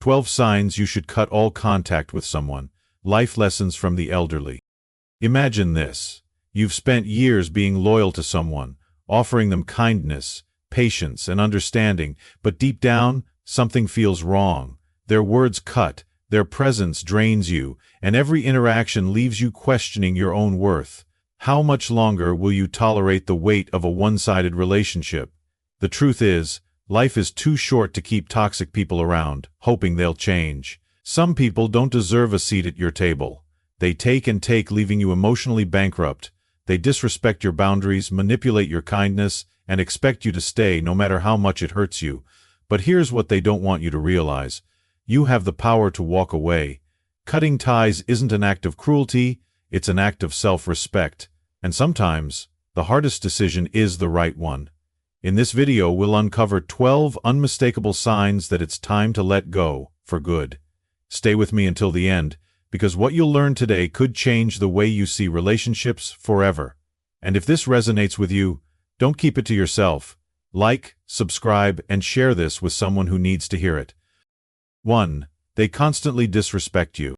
12 signs you should cut all contact with someone. Life lessons from the elderly. Imagine this. You've spent years being loyal to someone, offering them kindness, patience, and understanding, but deep down, something feels wrong. Their words cut, their presence drains you, and every interaction leaves you questioning your own worth. How much longer will you tolerate the weight of a one-sided relationship? The truth is, life is too short to keep toxic people around, hoping they'll change. Some people don't deserve a seat at your table. They take and take, leaving you emotionally bankrupt. They disrespect your boundaries, manipulate your kindness, and expect you to stay no matter how much it hurts you. But here's what they don't want you to realize. You have the power to walk away. Cutting ties isn't an act of cruelty, it's an act of self-respect. And sometimes, the hardest decision is the right one. In this video, we'll uncover 12 unmistakable signs that it's time to let go, for good. Stay with me until the end, because what you'll learn today could change the way you see relationships forever. And if this resonates with you, don't keep it to yourself. Like, subscribe, and share this with someone who needs to hear it. 1. They constantly disrespect you.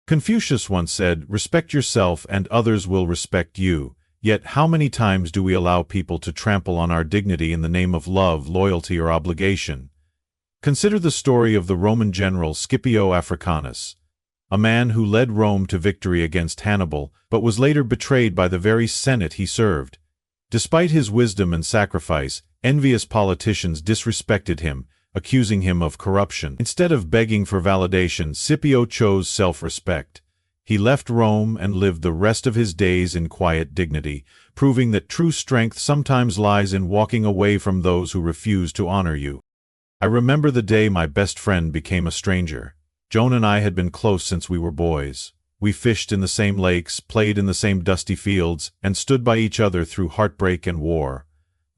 Confucius once said, "Respect yourself and others will respect you." Yet how many times do we allow people to trample on our dignity in the name of love, loyalty, or obligation? Consider the story of the Roman general Scipio Africanus, a man who led Rome to victory against Hannibal, but was later betrayed by the very Senate he served. Despite his wisdom and sacrifice, envious politicians disrespected him, accusing him of corruption. Instead of begging for validation, Scipio chose self-respect. He left Rome and lived the rest of his days in quiet dignity, proving that true strength sometimes lies in walking away from those who refuse to honor you. I remember the day my best friend became a stranger. Joan and I had been close since we were boys. We fished in the same lakes, played in the same dusty fields, and stood by each other through heartbreak and war.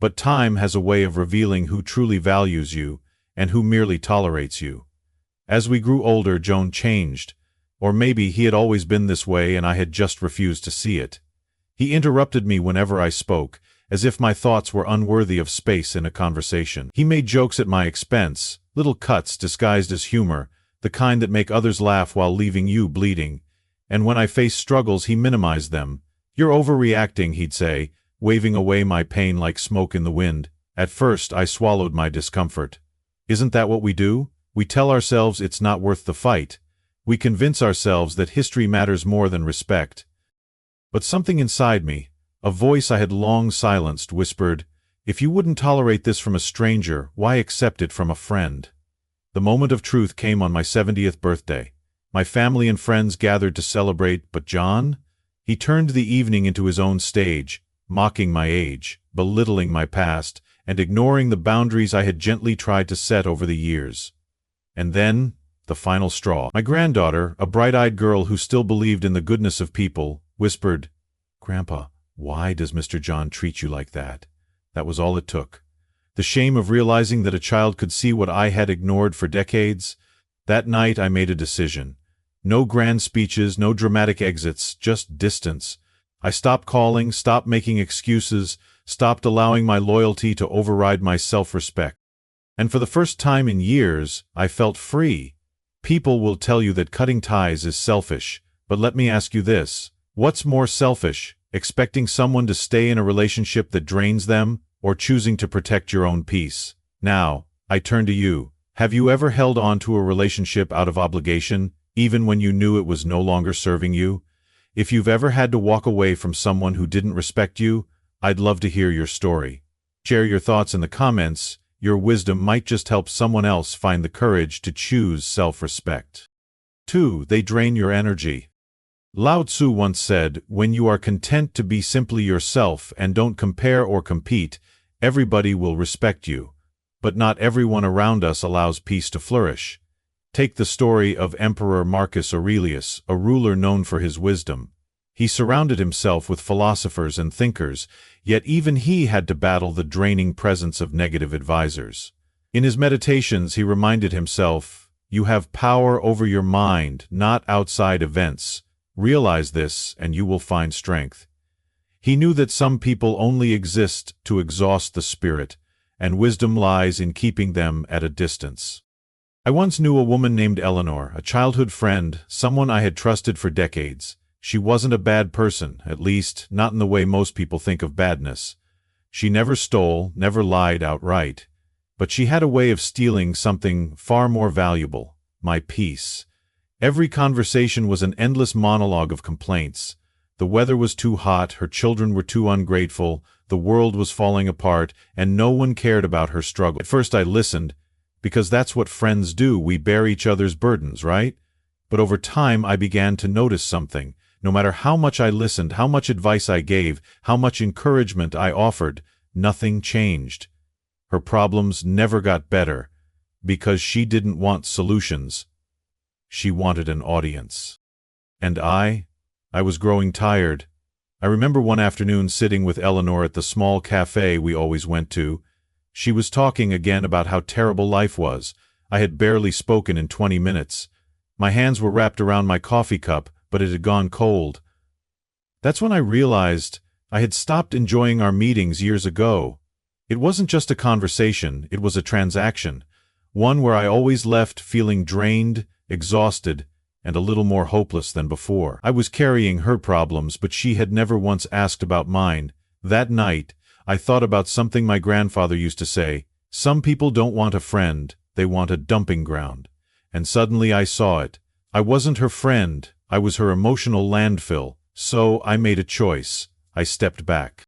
But time has a way of revealing who truly values you and who merely tolerates you. As we grew older, Joan changed. Or maybe he had always been this way and I had just refused to see it. He interrupted me whenever I spoke, as if my thoughts were unworthy of space in a conversation. He made jokes at my expense, little cuts disguised as humor, the kind that make others laugh while leaving you bleeding. And when I faced struggles, he minimized them. "You're overreacting," he'd say, waving away my pain like smoke in the wind. At first, I swallowed my discomfort. Isn't that what we do? We tell ourselves it's not worth the fight. We convince ourselves that history matters more than respect. But something inside me, a voice I had long silenced, whispered, "If you wouldn't tolerate this from a stranger, why accept it from a friend?" The moment of truth came on my 70th birthday. My family and friends gathered to celebrate, but John? He turned the evening into his own stage, mocking my age, belittling my past, and ignoring the boundaries I had gently tried to set over the years. And then, the final straw. My granddaughter, a bright-eyed girl who still believed in the goodness of people, whispered, "Grandpa, why does Mr. John treat you like that?" That was all it took. The shame of realizing that a child could see what I had ignored for decades. That night I made a decision. No grand speeches, no dramatic exits, just distance. I stopped calling, stopped making excuses, stopped allowing my loyalty to override my self-respect. And for the first time in years, I felt free. People will tell you that cutting ties is selfish, but let me ask you this. What's more selfish, expecting someone to stay in a relationship that drains them, or choosing to protect your own peace? Now, I turn to you. Have you ever held on to a relationship out of obligation, even when you knew it was no longer serving you? If you've ever had to walk away from someone who didn't respect you, I'd love to hear your story. Share your thoughts in the comments. Your wisdom might just help someone else find the courage to choose self-respect. 2. They drain your energy. Lao Tzu once said, "When you are content to be simply yourself and don't compare or compete, everybody will respect you. But not everyone around us allows peace to flourish." Take the story of Emperor Marcus Aurelius, a ruler known for his wisdom. He surrounded himself with philosophers and thinkers, yet even he had to battle the draining presence of negative advisors. In his meditations, he reminded himself, "You have power over your mind, not outside events. Realize this, and you will find strength." He knew that some people only exist to exhaust the spirit, and wisdom lies in keeping them at a distance. I once knew a woman named Eleanor, a childhood friend, someone I had trusted for decades. She wasn't a bad person, at least, not in the way most people think of badness. She never stole, never lied outright. But she had a way of stealing something far more valuable: my peace. Every conversation was an endless monologue of complaints. The weather was too hot, her children were too ungrateful, the world was falling apart, and no one cared about her struggle. At first I listened, because that's what friends do, we bear each other's burdens, right? But over time I began to notice something. No matter how much I listened, how much advice I gave, how much encouragement I offered, nothing changed. Her problems never got better, because she didn't want solutions. She wanted an audience. And I was growing tired. I remember one afternoon sitting with Eleanor at the small cafe we always went to. She was talking again about how terrible life was. I had barely spoken in 20 minutes. My hands were wrapped around my coffee cup, but it had gone cold. That's when I realized I had stopped enjoying our meetings years ago. It wasn't just a conversation, it was a transaction. One where I always left feeling drained, exhausted, and a little more hopeless than before. I was carrying her problems, but she had never once asked about mine. That night, I thought about something my grandfather used to say: some people don't want a friend, they want a dumping ground. And suddenly I saw it. I wasn't her friend, I was her emotional landfill. So I made a choice. I stepped back.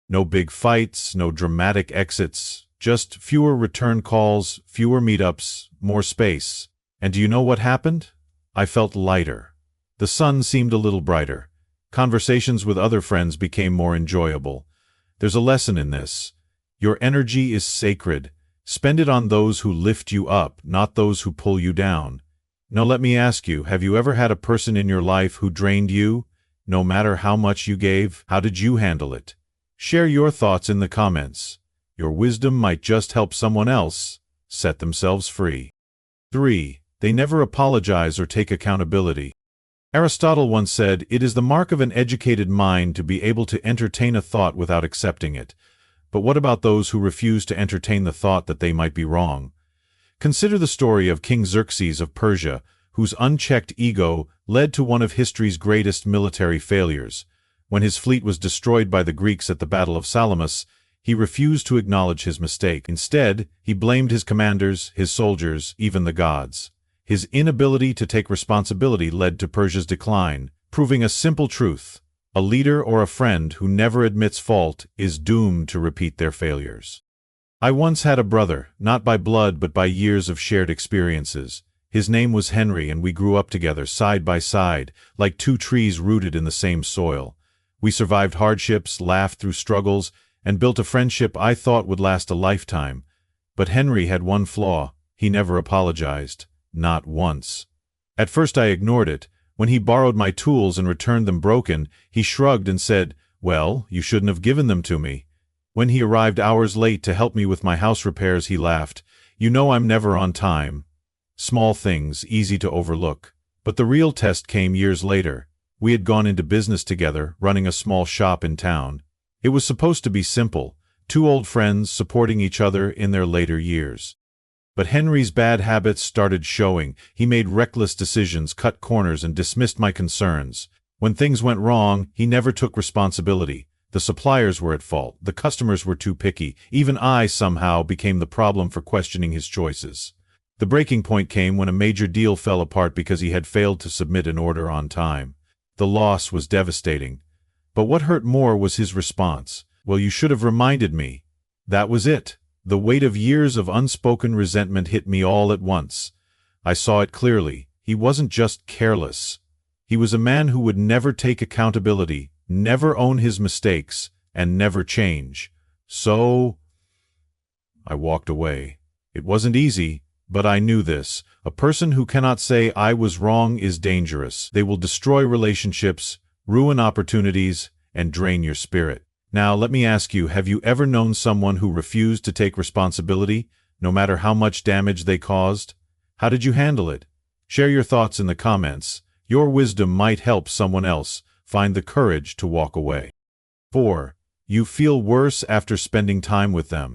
No big fights, no dramatic exits, just fewer return calls, fewer meetups, more space. And do you know what happened? I felt lighter. The sun seemed a little brighter. Conversations with other friends became more enjoyable. There's a lesson in this. Your energy is sacred. Spend it on those who lift you up, not those who pull you down. Now let me ask you, have you ever had a person in your life who drained you? No matter how much you gave, how did you handle it? Share your thoughts in the comments. Your wisdom might just help someone else set themselves free. 3. They never apologize or take accountability. Aristotle once said, "It is the mark of an educated mind to be able to entertain a thought without accepting it." But what about those who refuse to entertain the thought that they might be wrong? Consider the story of King Xerxes of Persia, whose unchecked ego led to one of history's greatest military failures. When his fleet was destroyed by the Greeks at the Battle of Salamis, he refused to acknowledge his mistake. Instead, he blamed his commanders, his soldiers, even the gods. His inability to take responsibility led to Persia's decline, proving a simple truth: a leader or a friend who never admits fault is doomed to repeat their failures. I once had a brother, not by blood but by years of shared experiences. His name was Henry, and we grew up together, side by side, like two trees rooted in the same soil. We survived hardships, laughed through struggles, and built a friendship I thought would last a lifetime. But Henry had one flaw: he never apologized. Not once. At first I ignored it. When he borrowed my tools and returned them broken, he shrugged and said, "Well, you shouldn't have given them to me." When he arrived hours late to help me with my house repairs, he laughed. "You know I'm never on time." Small things, easy to overlook. But the real test came years later. We had gone into business together, running a small shop in town. It was supposed to be simple: two old friends supporting each other in their later years. But Henry's bad habits started showing. He made reckless decisions, cut corners, and dismissed my concerns. When things went wrong, he never took responsibility. The suppliers were at fault, the customers were too picky. Even I somehow became the problem for questioning his choices. The breaking point came when a major deal fell apart because he had failed to submit an order on time. The loss was devastating. But what hurt more was his response: "Well, you should have reminded me." That was it. The weight of years of unspoken resentment hit me all at once. I saw it clearly. He wasn't just careless. He was a man who would never take accountability, never own his mistakes, and never change. So I walked away. It wasn't easy, but I knew this. A person who cannot say "I was wrong" is dangerous. They will destroy relationships, ruin opportunities, and drain your spirit. Now, let me ask you, have you ever known someone who refused to take responsibility, no matter how much damage they caused? How did you handle it? Share your thoughts in the comments. Your wisdom might help someone else find the courage to walk away. 4. You feel worse after spending time with them.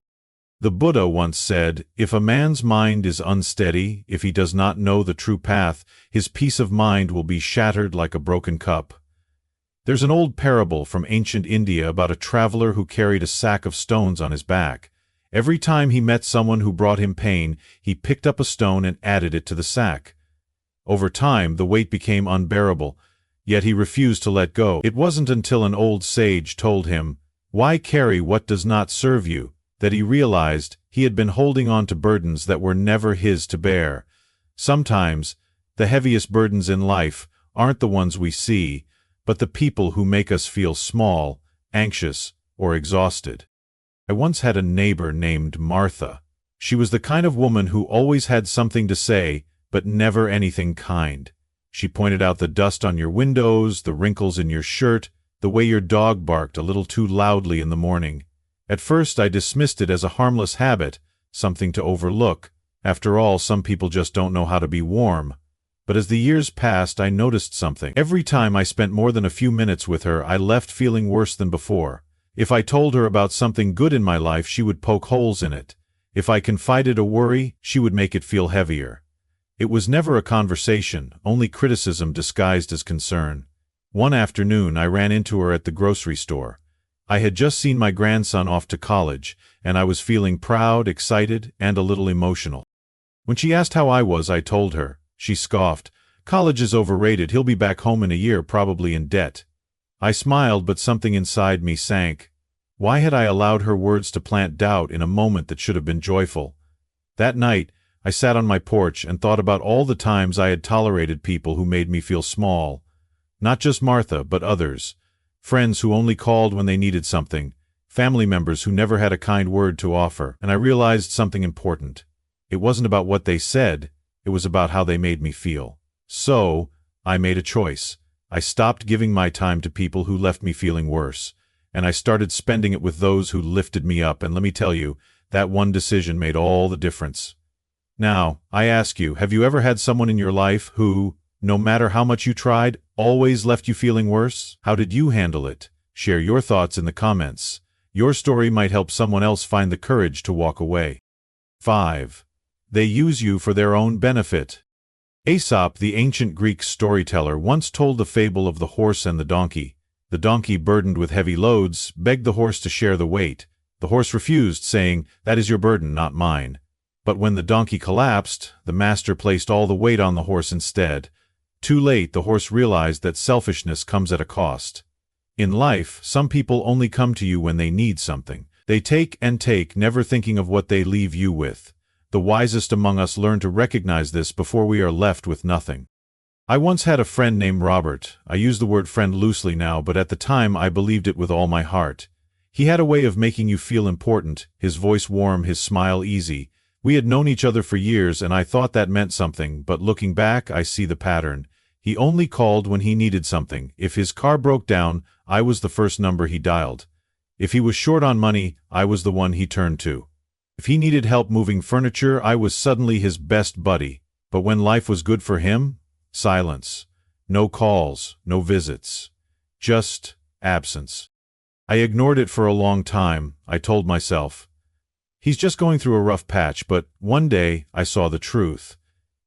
The Buddha once said, "If a man's mind is unsteady, if he does not know the true path, his peace of mind will be shattered like a broken cup." There's an old parable from ancient India about a traveler who carried a sack of stones on his back. Every time he met someone who brought him pain, he picked up a stone and added it to the sack. Over time, the weight became unbearable, yet he refused to let go. It wasn't until an old sage told him, "Why carry what does not serve you?" that he realized he had been holding on to burdens that were never his to bear. Sometimes, the heaviest burdens in life aren't the ones we see, but the people who make us feel small, anxious, or exhausted. I once had a neighbor named Martha. She was the kind of woman who always had something to say, but never anything kind. She pointed out the dust on your windows, the wrinkles in your shirt, the way your dog barked a little too loudly in the morning. At first I dismissed it as a harmless habit, something to overlook. After all, some people just don't know how to be warm. But as the years passed, I noticed something. Every time I spent more than a few minutes with her, I left feeling worse than before. If I told her about something good in my life, she would poke holes in it. If I confided a worry, she would make it feel heavier. It was never a conversation, only criticism disguised as concern. One afternoon, I ran into her at the grocery store. I had just seen my grandson off to college, and I was feeling proud, excited, and a little emotional. When she asked how I was, I told her. She scoffed. "College is overrated. He'll be back home in a year, probably in debt." I smiled, but something inside me sank. Why had I allowed her words to plant doubt in a moment that should have been joyful? That night, I sat on my porch and thought about all the times I had tolerated people who made me feel small. Not just Martha, but others. Friends who only called when they needed something. Family members who never had a kind word to offer. And I realized something important. It wasn't about what they said, it was about how they made me feel. So, I made a choice. I stopped giving my time to people who left me feeling worse, and I started spending it with those who lifted me up, and let me tell you, that one decision made all the difference. Now, I ask you, have you ever had someone in your life who, no matter how much you tried, always left you feeling worse? How did you handle it? Share your thoughts in the comments. Your story might help someone else find the courage to walk away. 5. They use you for their own benefit. Aesop, the ancient Greek storyteller, once told the fable of the horse and the donkey. The donkey, burdened with heavy loads, begged the horse to share the weight. The horse refused, saying, "That is your burden, not mine." But when the donkey collapsed, the master placed all the weight on the horse instead. Too late, the horse realized that selfishness comes at a cost. In life, some people only come to you when they need something. They take and take, never thinking of what they leave you with. The wisest among us learn to recognize this before we are left with nothing. I once had a friend named Robert. I use the word friend loosely now, but at the time I believed it with all my heart. He had a way of making you feel important, his voice warm, his smile easy. We had known each other for years, and I thought that meant something, but looking back, I see the pattern. He only called when he needed something. If his car broke down, I was the first number he dialed. If he was short on money, I was the one he turned to. If he needed help moving furniture, I was suddenly his best buddy. But when life was good for him, silence. No calls, no visits. Just absence. I ignored it for a long time. I told myself, he's just going through a rough patch, but one day I saw the truth.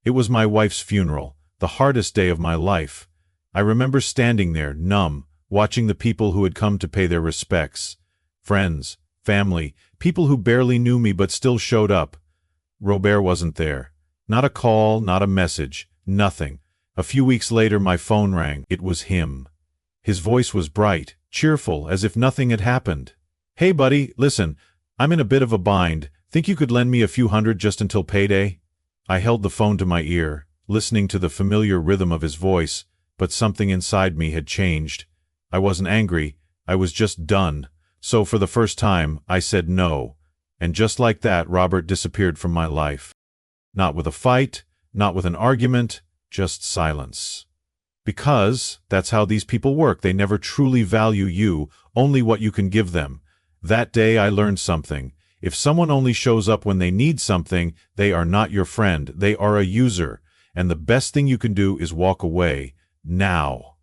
It was my wife's funeral, the hardest day of my life. I remember standing there, numb, watching the people who had come to pay their respects. Friends, family, people who barely knew me but still showed up. Robert wasn't there. Not a call, not a message, nothing. A few weeks later my phone rang. It was him. His voice was bright, cheerful, as if nothing had happened. "Hey buddy, listen, I'm in a bit of a bind. Think you could lend me a few hundred just until payday?" I held the phone to my ear, listening to the familiar rhythm of his voice, but something inside me had changed. I wasn't angry, I was just done. So for the first time, I said no. And just like that, Robert disappeared from my life. Not with a fight, not with an argument, just silence. Because that's how these people work. They never truly value you, only what you can give them. That day I learned something. If someone only shows up when they need something, they are not your friend. They are a user. And the best thing you can do is walk away. Now.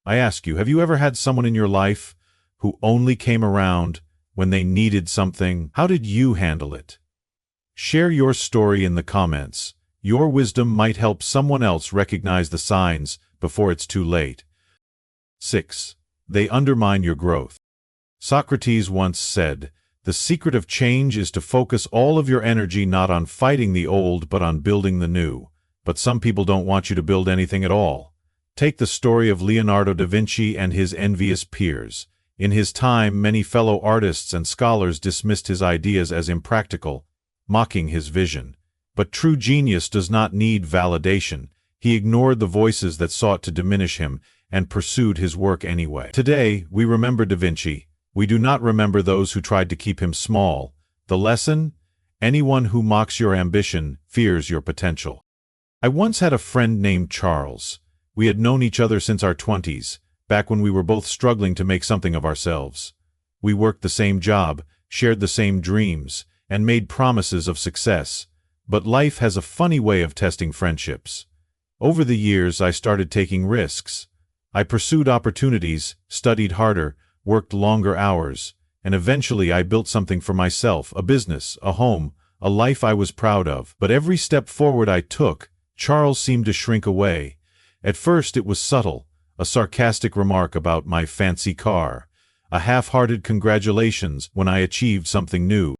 I ask you, have you ever had someone in your life who only came around when they needed something? How did you handle it? Share your story in the comments. Your wisdom might help someone else recognize the signs before it's too late. 6. They undermine your growth. Socrates once said, "The secret of change is to focus all of your energy not on fighting the old but on building the new." But some people don't want you to build anything at all. Take the story of Leonardo da Vinci and his envious peers. In his time, many fellow artists and scholars dismissed his ideas as impractical, mocking his vision. But true genius does not need validation. He ignored the voices that sought to diminish him and pursued his work anyway. Today, we remember Da Vinci. We do not remember those who tried to keep him small. The lesson? Anyone who mocks your ambition fears your potential. I once had a friend named Charles. We had known each other since our 20s, back when we were both struggling to make something of ourselves. We worked the same job, shared the same dreams, and made promises of success. But life has a funny way of testing friendships. Over the years, I started taking risks. I pursued opportunities, studied harder, worked longer hours, and eventually I built something for myself, a business, a home, a life I was proud of. But every step forward I took, Charles seemed to shrink away. At first it was subtle, a sarcastic remark about my fancy car, a half-hearted congratulations when I achieved something new,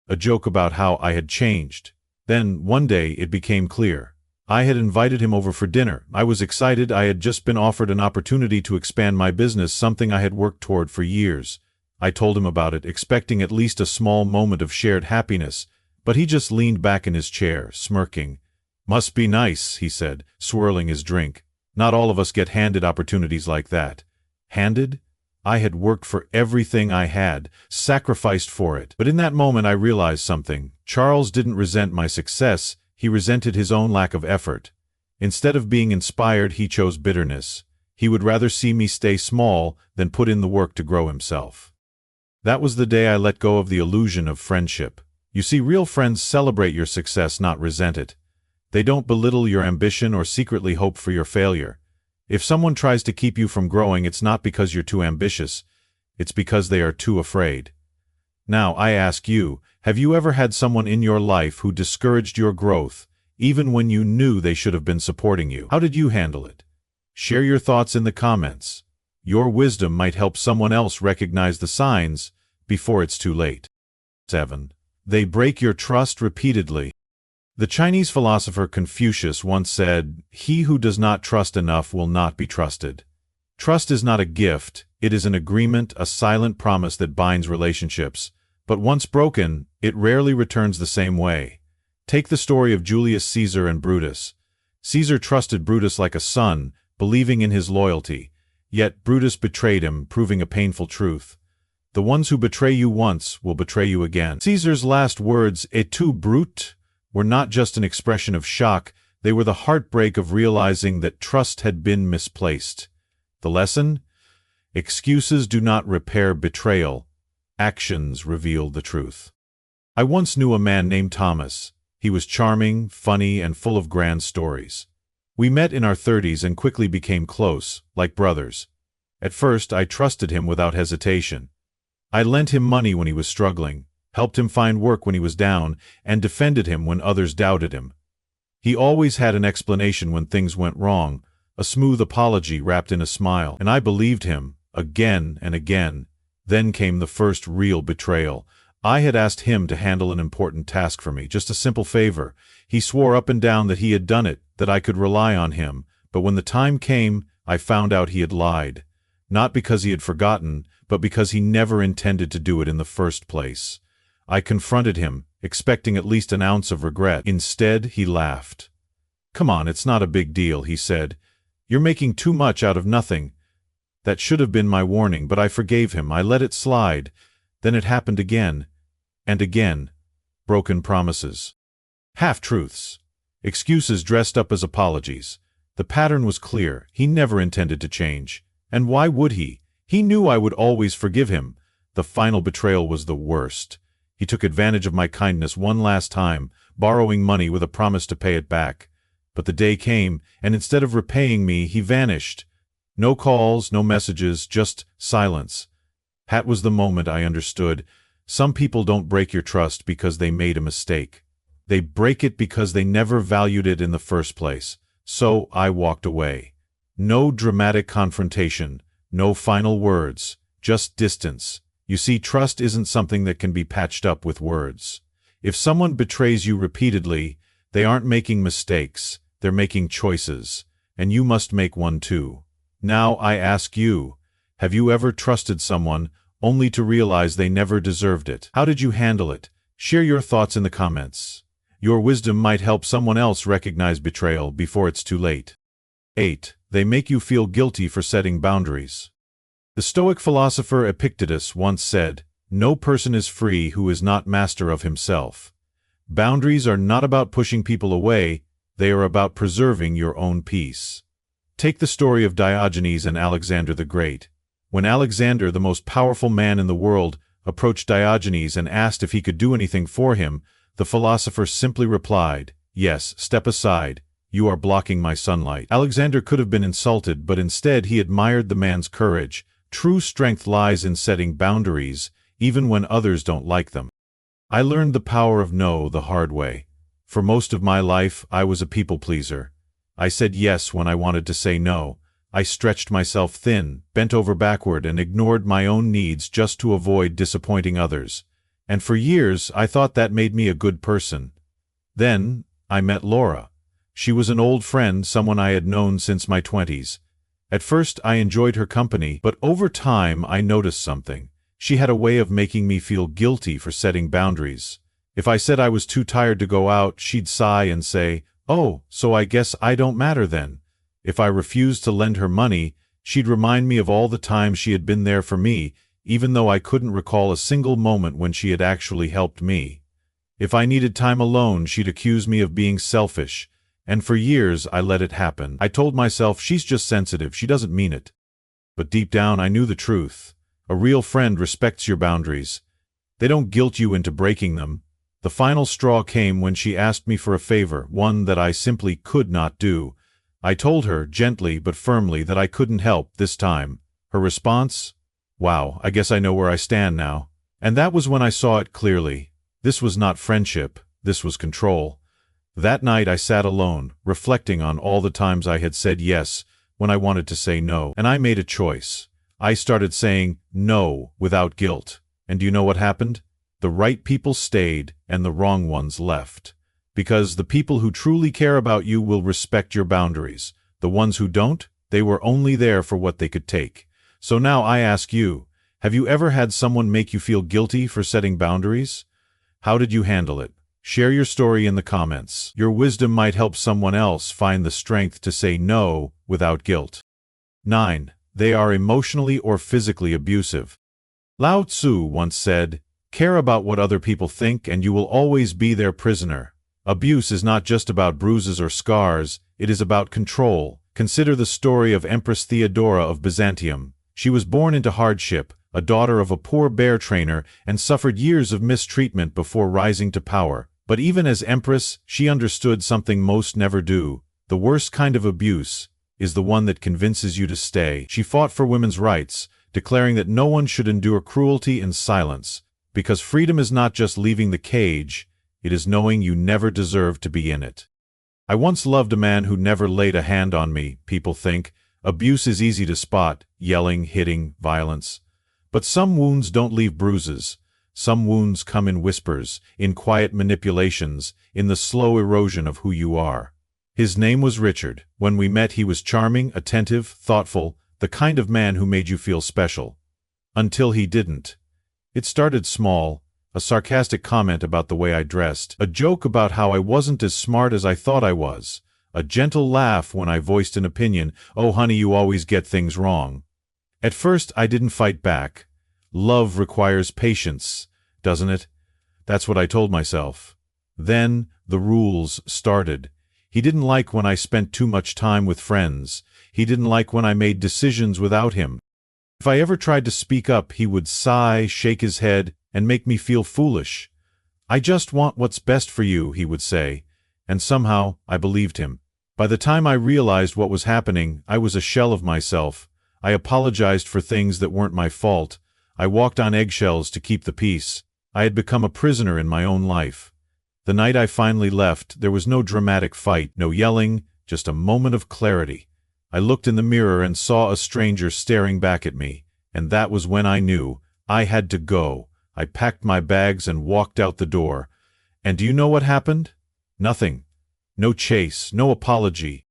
a joke about how I had changed. Then, one day, it became clear. I had invited him over for dinner. I was excited. I had just been offered an opportunity to expand my business, something I had worked toward for years. I told him about it, expecting at least a small moment of shared happiness, but he just leaned back in his chair, smirking. "Must be nice," he said, swirling his drink. "Not all of us get handed opportunities like that." Handed? I had worked for everything I had, sacrificed for it. But in that moment I realized something. Charles didn't resent my success, he resented his own lack of effort. Instead of being inspired, he chose bitterness. He would rather see me stay small than put in the work to grow himself. That was the day I let go of the illusion of friendship. You see, real friends celebrate your success, not resent it. They don't belittle your ambition or secretly hope for your failure. If someone tries to keep you from growing, it's not because you're too ambitious, it's because they are too afraid. Now, I ask you, have you ever had someone in your life who discouraged your growth, even when you knew they should have been supporting you? How did you handle it? Share your thoughts in the comments. Your wisdom might help someone else recognize the signs before it's too late. 7. They break your trust repeatedly. The Chinese philosopher Confucius once said, "He who does not trust enough will not be trusted." Trust is not a gift, it is an agreement, a silent promise that binds relationships. But once broken, it rarely returns the same way. Take the story of Julius Caesar and Brutus. Caesar trusted Brutus like a son, believing in his loyalty. Yet Brutus betrayed him, proving a painful truth. The ones who betray you once will betray you again. Caesar's last words, "Et tu, Brute?" were not just an expression of shock, they were the heartbreak of realizing that trust had been misplaced. The lesson? Excuses do not repair betrayal. Actions reveal the truth. I once knew a man named Thomas. He was charming, funny, and full of grand stories. We met in our 30s and quickly became close, like brothers. At first, I trusted him without hesitation. I lent him money when he was struggling, helped him find work when he was down, and defended him when others doubted him. He always had an explanation when things went wrong, a smooth apology wrapped in a smile, and I believed him, again and again. Then came the first real betrayal. I had asked him to handle an important task for me, just a simple favor. He swore up and down that he had done it, that I could rely on him, but when the time came, I found out he had lied. Not because he had forgotten, but because he never intended to do it in the first place. I confronted him, expecting at least an ounce of regret. Instead, he laughed. "Come on, it's not a big deal," he said. "You're making too much out of nothing." That should have been my warning, but I forgave him. I let it slide. Then it happened again, and again. Broken promises. Half-truths. Excuses dressed up as apologies. The pattern was clear. He never intended to change. And why would he? He knew I would always forgive him. The final betrayal was the worst. He took advantage of my kindness one last time, borrowing money with a promise to pay it back. But the day came, and instead of repaying me, he vanished. No calls, no messages, just silence. That was the moment I understood. Some people don't break your trust because they made a mistake. They break it because they never valued it in the first place. So I walked away. No dramatic confrontation, no final words, just distance. You see, trust isn't something that can be patched up with words. If someone betrays you repeatedly, they aren't making mistakes, they're making choices, and you must make one too. Now I ask you, have you ever trusted someone only to realize they never deserved it? How did you handle it? Share your thoughts in the comments. Your wisdom might help someone else recognize betrayal before it's too late. 8. They make you feel guilty for setting boundaries. The Stoic philosopher Epictetus once said, "No person is free who is not master of himself." Boundaries are not about pushing people away, they are about preserving your own peace. Take the story of Diogenes and Alexander the Great. When Alexander, the most powerful man in the world, approached Diogenes and asked if he could do anything for him, the philosopher simply replied, "Yes, step aside. You are blocking my sunlight." Alexander could have been insulted, but instead he admired the man's courage. True strength lies in setting boundaries, even when others don't like them. I learned the power of no the hard way. For most of my life, I was a people pleaser. I said yes when I wanted to say no. I stretched myself thin, bent over backward, and ignored my own needs just to avoid disappointing others. And for years, I thought that made me a good person. Then, I met Laura. She was an old friend, someone I had known since my 20s. At first, I enjoyed her company, but over time, I noticed something. She had a way of making me feel guilty for setting boundaries. If I said I was too tired to go out, she'd sigh and say, "Oh, so I guess I don't matter then." If I refused to lend her money, she'd remind me of all the times she had been there for me, even though I couldn't recall a single moment when she had actually helped me. If I needed time alone, she'd accuse me of being selfish. And for years, I let it happen. I told myself, she's just sensitive, she doesn't mean it. But deep down, I knew the truth. A real friend respects your boundaries. They don't guilt you into breaking them. The final straw came when she asked me for a favor, one that I simply could not do. I told her, gently but firmly, that I couldn't help this time. Her response? "Wow, I guess I know where I stand now." And that was when I saw it clearly. This was not friendship, this was control. That night I sat alone, reflecting on all the times I had said yes when I wanted to say no, and I made a choice. I started saying no without guilt. And do you know what happened? The right people stayed, and the wrong ones left. Because the people who truly care about you will respect your boundaries. The ones who don't, they were only there for what they could take. So now I ask you, have you ever had someone make you feel guilty for setting boundaries? How did you handle it? Share your story in the comments. Your wisdom might help someone else find the strength to say no without guilt. 9. They are emotionally or physically abusive. Lao Tzu once said, "Care about what other people think and you will always be their prisoner." Abuse is not just about bruises or scars, it is about control. Consider the story of Empress Theodora of Byzantium. She was born into hardship, a daughter of a poor bear trainer, and suffered years of mistreatment before rising to power. But even as empress, she understood something most never do. The worst kind of abuse is the one that convinces you to stay. She fought for women's rights, declaring that no one should endure cruelty in silence, because freedom is not just leaving the cage, it is knowing you never deserve to be in it. I once loved a man who never laid a hand on me. People think abuse is easy to spot, yelling, hitting, violence. But some wounds don't leave bruises. Some wounds come in whispers, in quiet manipulations, in the slow erosion of who you are. His name was Richard. When we met, he was charming, attentive, thoughtful, the kind of man who made you feel special. Until he didn't. It started small, a sarcastic comment about the way I dressed, a joke about how I wasn't as smart as I thought I was, a gentle laugh when I voiced an opinion, "Oh honey, you always get things wrong." At first, I didn't fight back. Love requires patience, doesn't it? That's what I told myself. Then, the rules started. He didn't like when I spent too much time with friends. He didn't like when I made decisions without him. If I ever tried to speak up, he would sigh, shake his head, and make me feel foolish. "I just want what's best for you," he would say. And somehow, I believed him. By the time I realized what was happening, I was a shell of myself. I apologized for things that weren't my fault. I walked on eggshells to keep the peace. I had become a prisoner in my own life. The night I finally left, there was no dramatic fight, no yelling, just a moment of clarity. I looked in the mirror and saw a stranger staring back at me, and that was when I knew I had to go. I packed my bags and walked out the door. And do you know what happened? Nothing. No chase, no apology.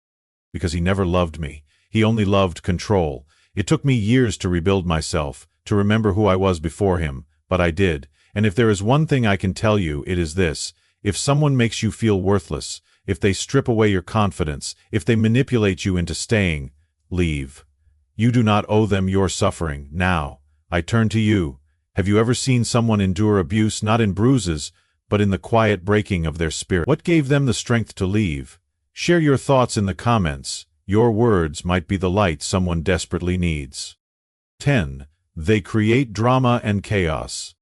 Because he never loved me. He only loved control. It took me years to rebuild myself, to remember who I was before him, but I did. And if there is one thing I can tell you, it is this. If someone makes you feel worthless, if they strip away your confidence, if they manipulate you into staying, leave. You do not owe them your suffering. Now, I turn to you. Have you ever seen someone endure abuse not in bruises, but in the quiet breaking of their spirit? What gave them the strength to leave? Share your thoughts in the comments. Your words might be the light someone desperately needs. 10. They create drama and chaos.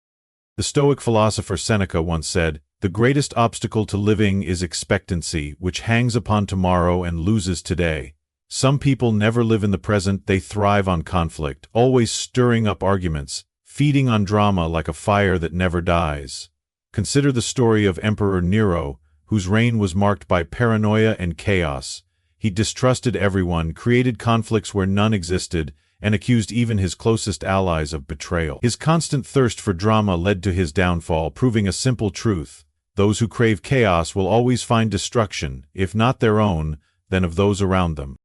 The Stoic philosopher Seneca once said, "The greatest obstacle to living is expectancy, which hangs upon tomorrow and loses today." Some people never live in the present, they thrive on conflict, always stirring up arguments, feeding on drama like a fire that never dies. Consider the story of Emperor Nero, whose reign was marked by paranoia and chaos. He distrusted everyone, created conflicts where none existed, and accused even his closest allies of betrayal. His constant thirst for drama led to his downfall, proving a simple truth. Those who crave chaos will always find destruction, if not their own, then of those around them.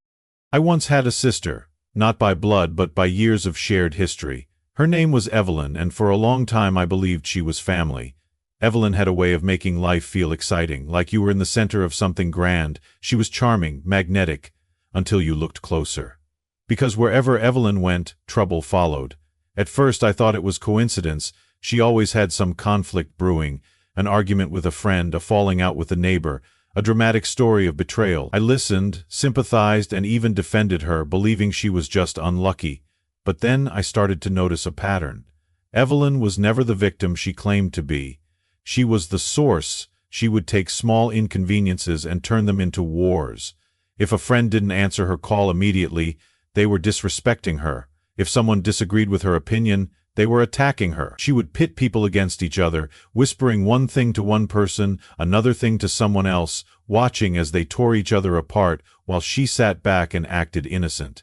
I once had a sister, not by blood but by years of shared history. Her name was Evelyn, and for a long time I believed she was family. Evelyn had a way of making life feel exciting, like you were in the center of something grand. She was charming, magnetic, until you looked closer. Because wherever Evelyn went, trouble followed. At first I thought it was coincidence. She always had some conflict brewing, an argument with a friend, a falling out with a neighbor, a dramatic story of betrayal. I listened, sympathized, and even defended her, believing she was just unlucky. But then I started to notice a pattern. Evelyn was never the victim she claimed to be. She was the source. She would take small inconveniences and turn them into wars. If a friend didn't answer her call immediately, they were disrespecting her. If someone disagreed with her opinion, they were attacking her. She would pit people against each other, whispering one thing to one person, another thing to someone else, watching as they tore each other apart, while she sat back and acted innocent.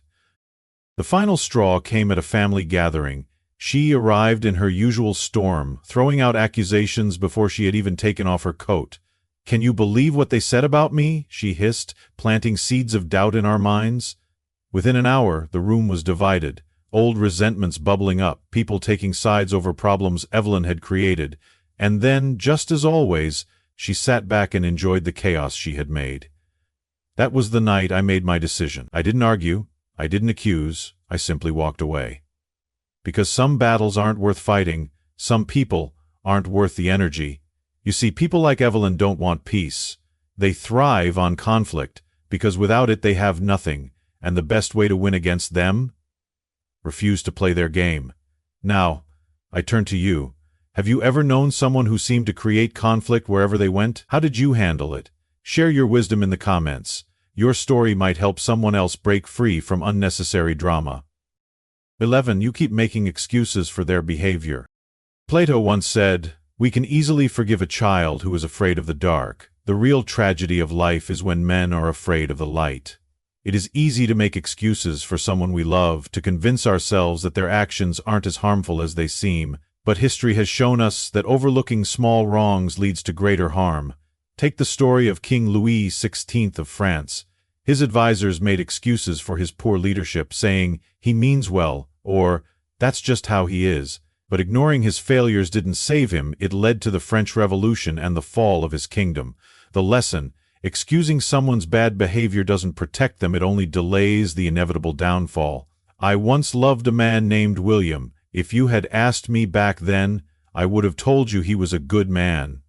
The final straw came at a family gathering. She arrived in her usual storm, throwing out accusations before she had even taken off her coat. "Can you believe what they said about me?" she hissed, planting seeds of doubt in our minds. Within an hour, the room was divided, old resentments bubbling up, people taking sides over problems Evelyn had created, and then, just as always, she sat back and enjoyed the chaos she had made. That was the night I made my decision. I didn't argue, I didn't accuse, I simply walked away. Because some battles aren't worth fighting, some people aren't worth the energy. You see, people like Evelyn don't want peace. They thrive on conflict, because without it they have nothing. And the best way to win against them? Refuse to play their game. Now, I turn to you. Have you ever known someone who seemed to create conflict wherever they went? How did you handle it? Share your wisdom in the comments. Your story might help someone else break free from unnecessary drama. 11. You keep making excuses for their behavior. Plato once said, "We can easily forgive a child who is afraid of the dark. The real tragedy of life is when men are afraid of the light." It is easy to make excuses for someone we love, to convince ourselves that their actions aren't as harmful as they seem, but history has shown us that overlooking small wrongs leads to greater harm. Take the story of King Louis XVI of France. His advisors made excuses for his poor leadership, saying, "He means well," or, "That's just how he is." But ignoring his failures didn't save him. It led to the French Revolution and the fall of his kingdom. The lesson: excusing someone's bad behavior doesn't protect them, it only delays the inevitable downfall. I once loved a man named William. If you had asked me back then, I would have told you he was a good man.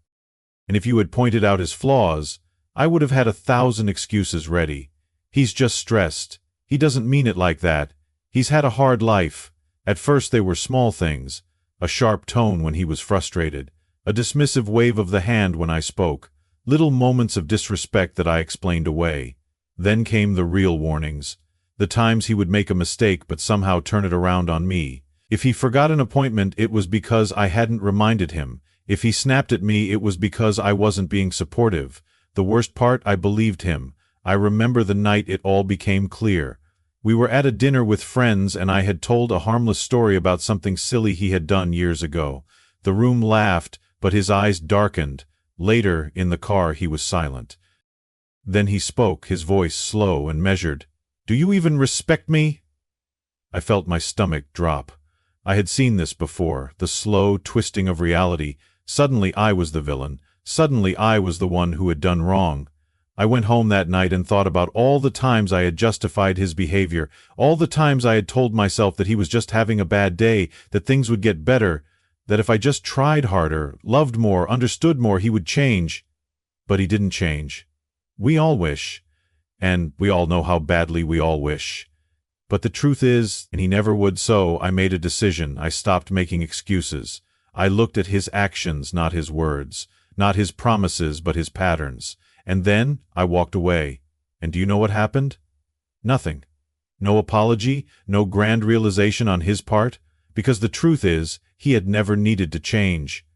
And if you had pointed out his flaws, I would have had 1,000 excuses ready. He's just stressed. He doesn't mean it like that. He's had a hard life. At first they were small things. A sharp tone when he was frustrated. A dismissive wave of the hand when I spoke. Little moments of disrespect that I explained away. Then came the real warnings. The times he would make a mistake but somehow turn it around on me. If he forgot an appointment, it was because I hadn't reminded him. If he snapped at me, it was because I wasn't being supportive. The worst part, I believed him. I remember the night it all became clear. We were at a dinner with friends and I had told a harmless story about something silly he had done years ago. The room laughed, but his eyes darkened. Later, in the car, he was silent. Then he spoke, his voice slow and measured. "Do you even respect me?" I felt my stomach drop. I had seen this before, the slow twisting of reality. Suddenly I was the villain. Suddenly I was the one who had done wrong. I went home that night and thought about all the times I had justified his behavior, all the times I had told myself that he was just having a bad day, that things would get better, that if I just tried harder, loved more, understood more, he would change. But he didn't change. We all wish, and we all know how badly we all wish. But the truth is, and he never would. So I made a decision. I stopped making excuses. I looked at his actions, not his words, not his promises, but his patterns. And then I walked away. And do you know what happened? Nothing. No apology, no grand realization on his part, because the truth is, he had never needed to change.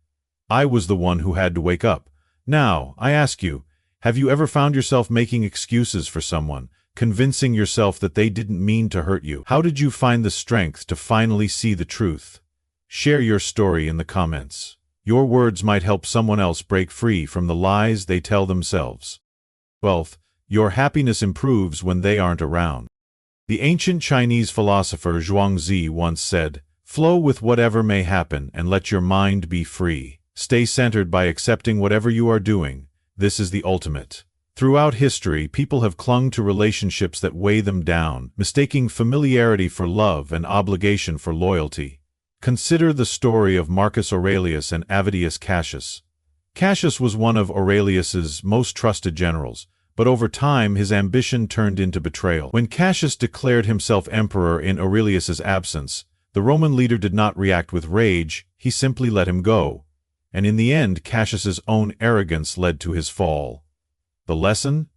I was the one who had to wake up. Now, I ask you, have you ever found yourself making excuses for someone, convincing yourself that they didn't mean to hurt you? How did you find the strength to finally see the truth? Share your story in the comments. Your words might help someone else break free from the lies they tell themselves. 12th, your happiness improves when they aren't around. The ancient Chinese philosopher Zhuangzi once said, "Flow with whatever may happen and let your mind be free. Stay centered by accepting whatever you are doing. This is the ultimate." Throughout history, people have clung to relationships that weigh them down, mistaking familiarity for love and obligation for loyalty. Consider the story of Marcus Aurelius and Avidius Cassius. Cassius was one of Aurelius's most trusted generals, but over time his ambition turned into betrayal. When Cassius declared himself emperor in Aurelius's absence, the Roman leader did not react with rage, he simply let him go. And in the end, Cassius's own arrogance led to his fall. The lesson?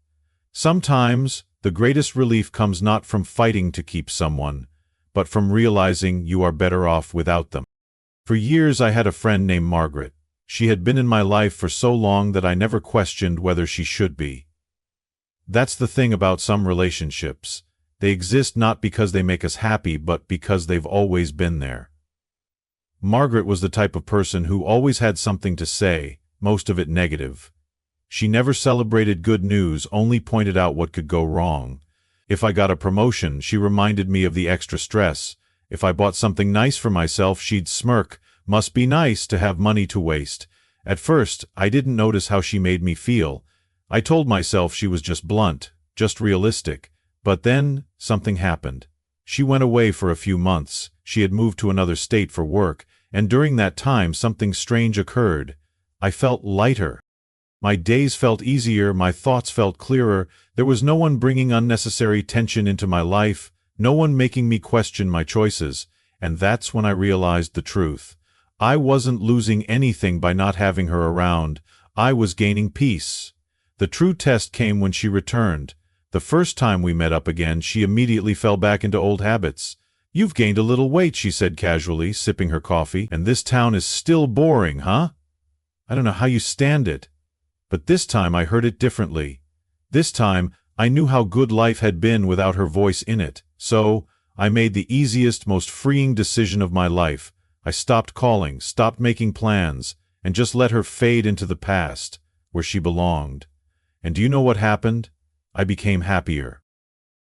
Sometimes, the greatest relief comes not from fighting to keep someone, but from realizing you are better off without them. For years I had a friend named Margaret. She had been in my life for so long that I never questioned whether she should be. That's the thing about some relationships. They exist not because they make us happy, but because they've always been there. Margaret was the type of person who always had something to say, most of it negative. She never celebrated good news, only pointed out what could go wrong. If I got a promotion, she reminded me of the extra stress. If I bought something nice for myself, she'd smirk, "Must be nice to have money to waste." At first, I didn't notice how she made me feel. I told myself she was just blunt, just realistic. But then, something happened. She went away for a few months. She had moved to another state for work, and during that time something strange occurred. I felt lighter. My days felt easier, my thoughts felt clearer. There was no one bringing unnecessary tension into my life, no one making me question my choices, and that's when I realized the truth. I wasn't losing anything by not having her around. I was gaining peace. The true test came when she returned. The first time we met up again, she immediately fell back into old habits. "You've gained a little weight," she said casually, sipping her coffee. "And this town is still boring, huh? I don't know how you stand it." But this time I heard it differently. This time, I knew how good life had been without her voice in it. So, I made the easiest, most freeing decision of my life. I stopped calling, stopped making plans, and just let her fade into the past, where she belonged. And do you know what happened? I became happier.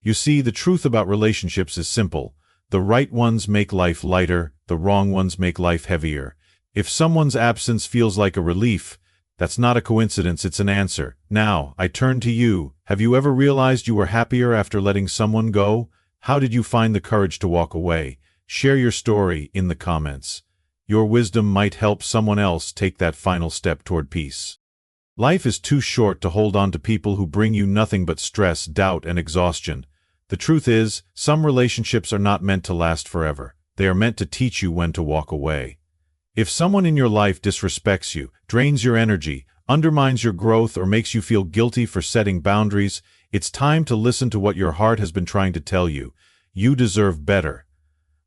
You see, the truth about relationships is simple. The right ones make life lighter, the wrong ones make life heavier. If someone's absence feels like a relief, that's not a coincidence, it's an answer. Now, I turn to you. Have you ever realized you were happier after letting someone go? How did you find the courage to walk away? Share your story in the comments. Your wisdom might help someone else take that final step toward peace. Life is too short to hold on to people who bring you nothing but stress, doubt, and exhaustion. The truth is, some relationships are not meant to last forever. They are meant to teach you when to walk away. If someone in your life disrespects you, drains your energy, undermines your growth, or makes you feel guilty for setting boundaries, it's time to listen to what your heart has been trying to tell you. You deserve better.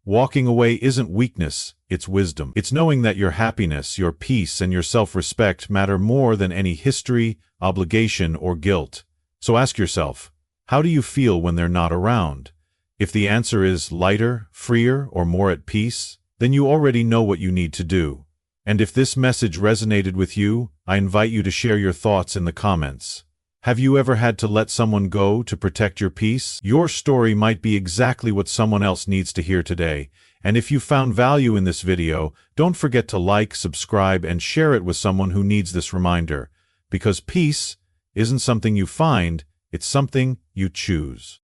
Walking away isn't weakness, it's wisdom. It's knowing that your happiness, your peace, and your self-respect matter more than any history, obligation, or guilt. So ask yourself, how do you feel when they're not around? If the answer is lighter, freer, or more at peace, then you already know what you need to do. And if this message resonated with you, I invite you to share your thoughts in the comments. Have you ever had to let someone go to protect your peace? Your story might be exactly what someone else needs to hear today. And if you found value in this video, don't forget to like, subscribe, and share it with someone who needs this reminder. Because peace isn't something you find, it's something you choose.